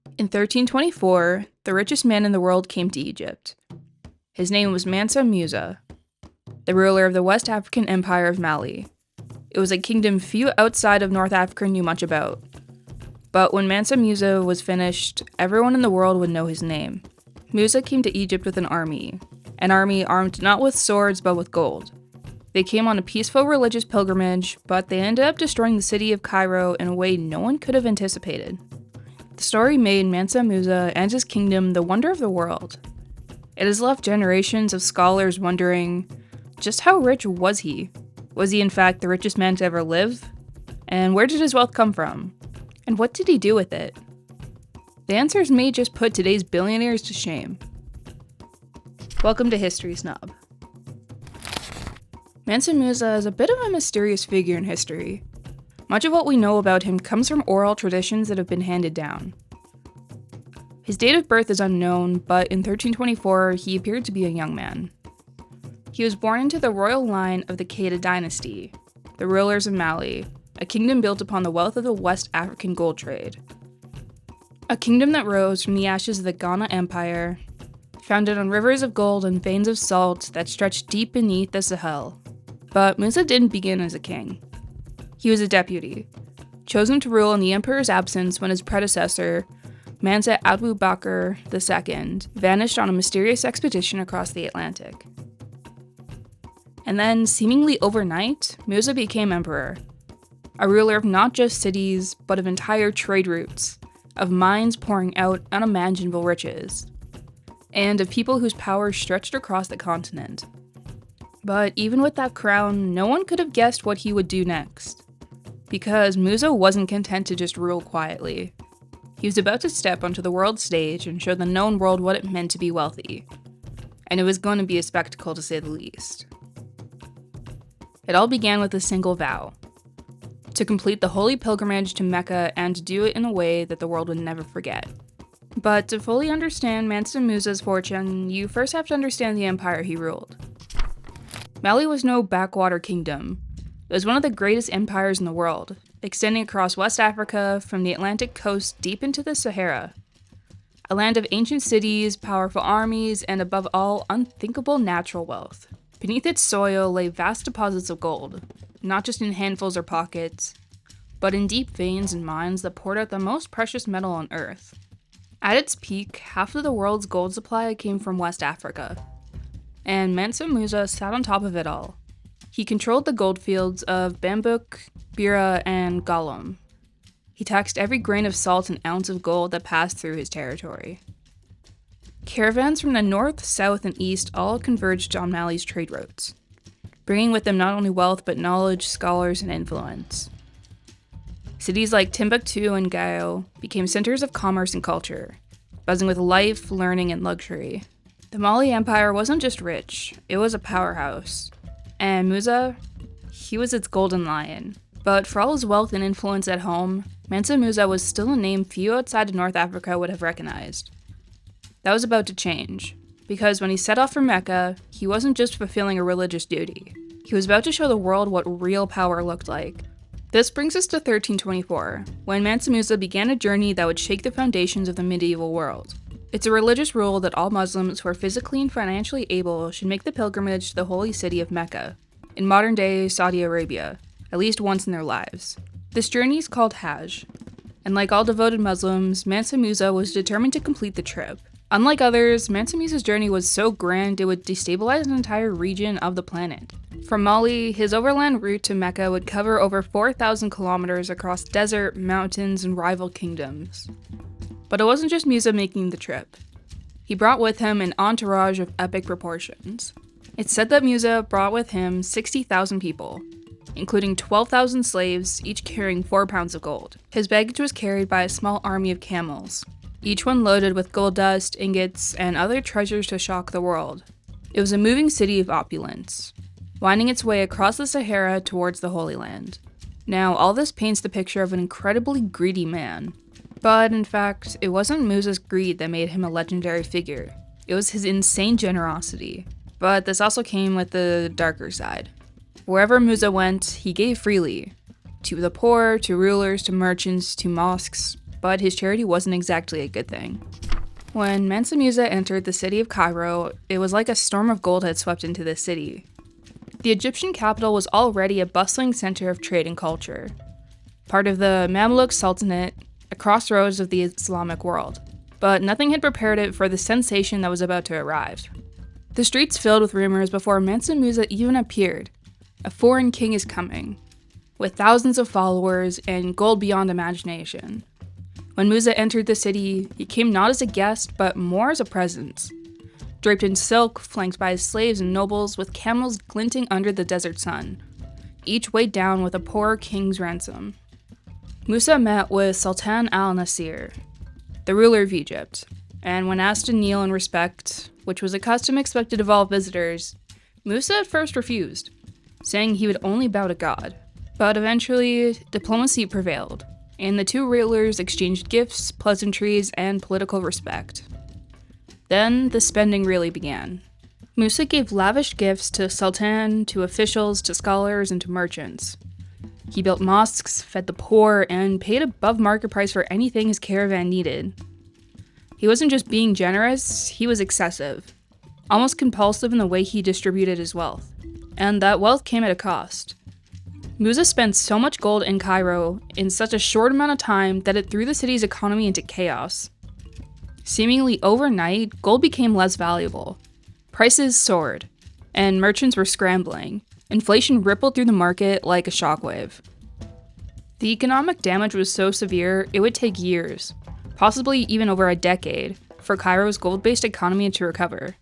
In 1324, the richest man in the world came to Egypt. His name was Mansa Musa, the ruler of the West African Empire of Mali. It was a kingdom few outside of North Africa knew much about. But when Mansa Musa was finished, everyone in the world would know his name. Musa came to Egypt with an army armed not with swords but with gold. They came on a peaceful religious pilgrimage, but they ended up destroying the city of Cairo in a way no one could have anticipated. The story made Mansa Musa and his kingdom the wonder of the world. It has left generations of scholars wondering, just how rich was he? Was he in fact the richest man to ever live? And where did his wealth come from? And what did he do with it? The answers may just put today's billionaires to shame. Welcome to History Snob. Mansa Musa is a bit of a mysterious figure in history. Much of what we know about him comes from oral traditions that have been handed down. His date of birth is unknown, but in 1324 he appeared to be a young man. He was born into the royal line of the Keita dynasty, the rulers of Mali, a kingdom built upon the wealth of the West African gold trade. A kingdom that rose from the ashes of the Ghana Empire, founded on rivers of gold and veins of salt that stretched deep beneath the Sahel. But Musa didn't begin as a king. He was a deputy, chosen to rule in the emperor's absence when his predecessor, Mansa Abu Bakr II, vanished on a mysterious expedition across the Atlantic. And then, seemingly overnight, Musa became emperor, a ruler of not just cities, but of entire trade routes, of mines pouring out unimaginable riches, and of people whose power stretched across the continent. But even with that crown, no one could have guessed what he would do next. Because Musa wasn't content to just rule quietly. He was about to step onto the world stage and show the known world what it meant to be wealthy. And it was going to be a spectacle to say the least. It all began with a single vow: to complete the holy pilgrimage to Mecca and to do it in a way that the world would never forget. But to fully understand Mansa Musa's fortune, you first have to understand the empire he ruled. Mali was no backwater kingdom. It was one of the greatest empires in the world, extending across West Africa from the Atlantic coast deep into the Sahara. A land of ancient cities, powerful armies, and above all, unthinkable natural wealth. Beneath its soil lay vast deposits of gold, not just in handfuls or pockets, but in deep veins and mines that poured out the most precious metal on Earth. At its peak, half of the world's gold supply came from West Africa, and Mansa Musa sat on top of it all. He controlled the gold fields of Bambouk, Bira, and Gollum. He taxed every grain of salt and ounce of gold that passed through his territory. Caravans from the north, south, and east all converged on Mali's trade routes, bringing with them not only wealth but knowledge, scholars, and influence. Cities like Timbuktu and Cairo became centers of commerce and culture, buzzing with life, learning, and luxury. The Mali Empire wasn't just rich, it was a powerhouse. And Musa, he was its golden lion. But for all his wealth and influence at home, Mansa Musa was still a name few outside of North Africa would have recognized. That was about to change, because when he set off for Mecca, he wasn't just fulfilling a religious duty. He was about to show the world what real power looked like. This brings us to 1324, when Mansa Musa began a journey that would shake the foundations of the medieval world. It's a religious rule that all Muslims who are physically and financially able should make the pilgrimage to the holy city of Mecca, in modern-day Saudi Arabia, at least once in their lives. This journey is called Hajj, and like all devoted Muslims, Mansa Musa was determined to complete the trip. Unlike others, Mansa Musa's journey was so grand it would destabilize an entire region of the planet. From Mali, his overland route to Mecca would cover over 4,000 kilometers across desert, mountains, and rival kingdoms. But it wasn't just Musa making the trip. He brought with him an entourage of epic proportions. It's said that Musa brought with him 60,000 people, including 12,000 slaves, each carrying 4 pounds of gold. His baggage was carried by a small army of camels, each one loaded with gold dust, ingots, and other treasures to shock the world. It was a moving city of opulence, winding its way across the Sahara towards the Holy Land. Now, all this paints the picture of an incredibly greedy man. But in fact, it wasn't Musa's greed that made him a legendary figure. It was his insane generosity. But this also came with the darker side. Wherever Musa went, he gave freely. To the poor, to rulers, to merchants, to mosques. but his charity wasn't exactly a good thing. When Mansa Musa entered the city of Cairo, it was like a storm of gold had swept into the city. The Egyptian capital was already a bustling center of trade and culture, part of the Mamluk Sultanate, a crossroads of the Islamic world. But nothing had prepared it for the sensation that was about to arrive. The streets filled with rumors before Mansa Musa even appeared. A foreign king is coming, with thousands of followers and gold beyond imagination. When Musa entered the city, he came not as a guest, but more as a presence. Draped in silk, flanked by his slaves and nobles, with camels glinting under the desert sun, each weighed down with a poor king's ransom. Musa met with Sultan al-Nasir, the ruler of Egypt, and when asked to kneel in respect, which was a custom expected of all visitors, Musa at first refused, saying he would only bow to God. But eventually, diplomacy prevailed, and the two rulers exchanged gifts, pleasantries, and political respect. Then, the spending really began. Musa gave lavish gifts to Sultan, to officials, to scholars, and to merchants. He built mosques, fed the poor, and paid above market price for anything his caravan needed. He wasn't just being generous, he was excessive, almost compulsive in the way he distributed his wealth. And that wealth came at a cost. Musa spent so much gold in Cairo in such a short amount of time that it threw the city's economy into chaos. Seemingly overnight, gold became less valuable. Prices soared, and merchants were scrambling. Inflation rippled through the market like a shockwave. The economic damage was so severe, it would take years, possibly even over a decade, for Cairo's gold-based economy to recover.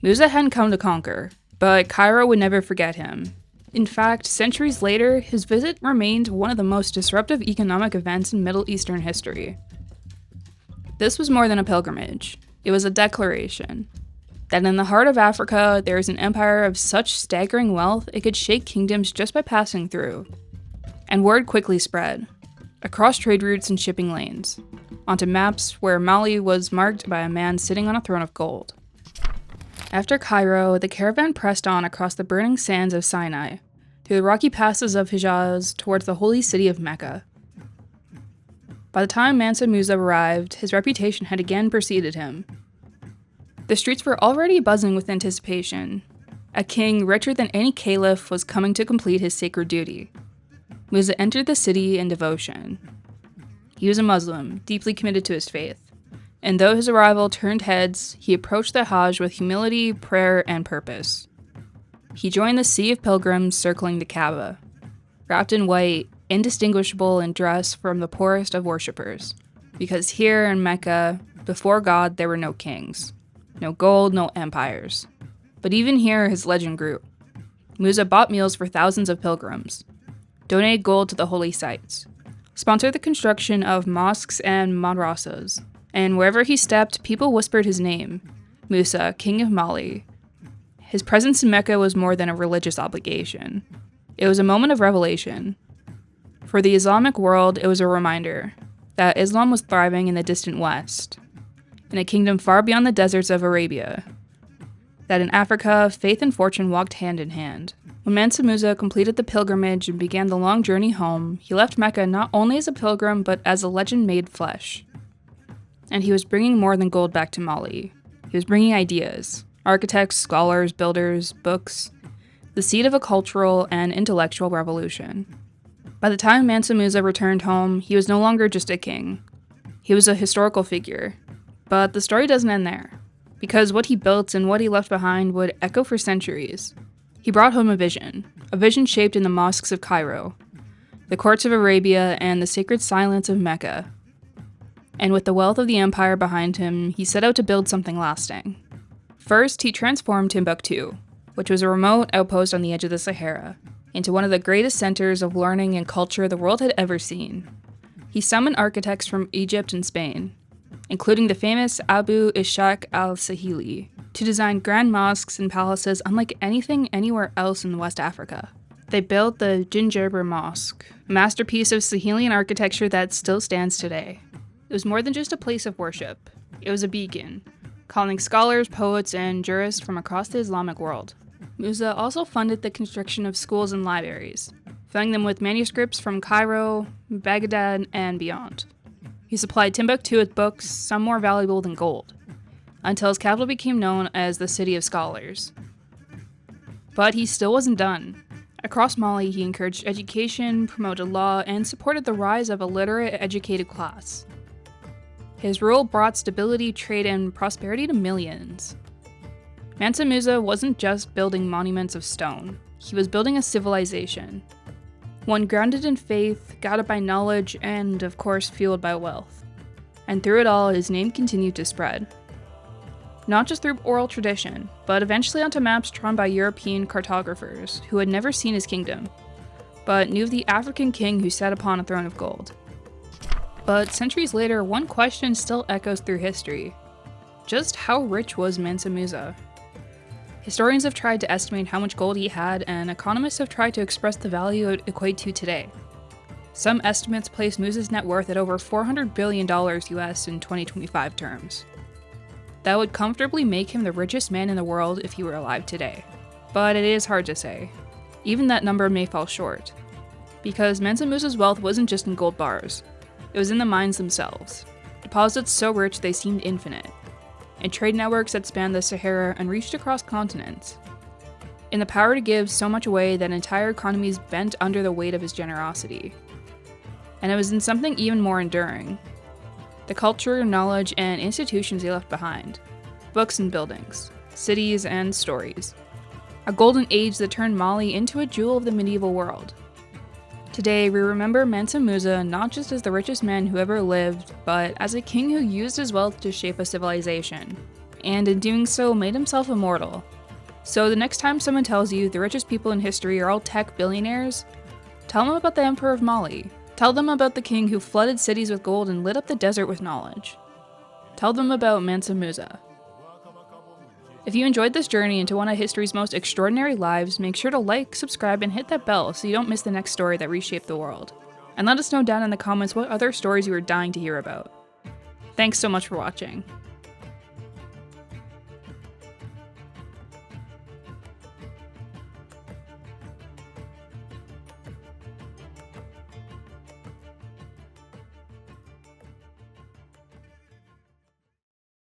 Musa hadn't come to conquer, but Cairo would never forget him. In fact, centuries later, his visit remained one of the most disruptive economic events in Middle Eastern history. This was more than a pilgrimage. It was a declaration that in the heart of Africa, there is an empire of such staggering wealth it could shake kingdoms just by passing through. And word quickly spread, across trade routes and shipping lanes, onto maps where Mali was marked by a man sitting on a throne of gold. After Cairo, the caravan pressed on across the burning sands of Sinai, through the rocky passes of Hajj towards the holy city of Mecca. By the time Mansa Musa arrived, his reputation had again preceded him. The streets were already buzzing with anticipation. A king richer than any caliph was coming to complete his sacred duty. Musa entered the city in devotion. He was a Muslim, deeply committed to his faith. And though his arrival turned heads, he approached the Hajj with humility, prayer, and purpose. He joined the sea of pilgrims circling the Kaaba, wrapped in white, indistinguishable in dress from the poorest of worshippers. Because here in Mecca, before God, there were no kings, no gold, no empires. But even here, his legend grew. Musa bought meals for thousands of pilgrims, donated gold to the holy sites, sponsored the construction of mosques and madrasas, and wherever he stepped, people whispered his name, Musa, King of Mali. His presence in Mecca was more than a religious obligation. It was a moment of revelation. For the Islamic world, it was a reminder that Islam was thriving in the distant West, in a kingdom far beyond the deserts of Arabia, that in Africa, faith and fortune walked hand in hand. When Mansa Musa completed the pilgrimage and began the long journey home, he left Mecca not only as a pilgrim, but as a legend made flesh. And he was bringing more than gold back to Mali. He was bringing ideas, architects, scholars, builders, books, the seed of a cultural and intellectual revolution. By the time Mansa Musa returned home, he was no longer just a king. He was a historical figure. But the story doesn't end there, because what he built and what he left behind would echo for centuries. He brought home a vision shaped in the mosques of Cairo, the courts of Arabia, and the sacred silence of Mecca. And with the wealth of the empire behind him, he set out to build something lasting. First, he transformed Timbuktu, which was a remote outpost on the edge of the Sahara, into one of the greatest centers of learning and culture the world had ever seen. He summoned architects from Egypt and Spain, including the famous Abu Ishaq al-Sahili, to design grand mosques and palaces unlike anything anywhere else in West Africa. They built the Gingerber Mosque, a masterpiece of Sahelian architecture that still stands today. It was more than just a place of worship. It was a beacon, calling scholars, poets, and jurists from across the Islamic world. Musa also funded the construction of schools and libraries, filling them with manuscripts from Cairo, Baghdad, and beyond. He supplied Timbuktu with books, some more valuable than gold, until his capital became known as the City of Scholars. But he still wasn't done. Across Mali, he encouraged education, promoted law, and supported the rise of a literate, educated class. His rule brought stability, trade, and prosperity to millions. Mansa Musa wasn't just building monuments of stone, he was building a civilization. One grounded in faith, guided by knowledge, and, of course, fueled by wealth. And through it all, his name continued to spread. Not just through oral tradition, but eventually onto maps drawn by European cartographers who had never seen his kingdom, but knew of the African king who sat upon a throne of gold. But centuries later, one question still echoes through history. Just how rich was Mansa Musa? Historians have tried to estimate how much gold he had, and economists have tried to express the value it would equate to today. Some estimates place Musa's net worth at over $400 billion US in 2025 terms. That would comfortably make him the richest man in the world if he were alive today. But it is hard to say. Even that number may fall short. Because Mansa Musa's wealth wasn't just in gold bars. It was in the mines themselves. Deposits so rich they seemed infinite. And trade networks that spanned the Sahara and reached across continents. In the power to give so much away that entire economies bent under the weight of his generosity. And it was in something even more enduring. The culture, knowledge, and institutions he left behind. Books and buildings, cities and stories. A golden age that turned Mali into a jewel of the medieval world. Today, we remember Mansa Musa not just as the richest man who ever lived, but as a king who used his wealth to shape a civilization, and in doing so made himself immortal. So the next time someone tells you the richest people in history are all tech billionaires, tell them about the Emperor of Mali. Tell them about the king who flooded cities with gold and lit up the desert with knowledge. Tell them about Mansa Musa. If you enjoyed this journey into one of history's most extraordinary lives, make sure to like, subscribe, and hit that bell so you don't miss the next story that reshaped the world. And let us know down in the comments what other stories you are dying to hear about. Thanks so much for watching.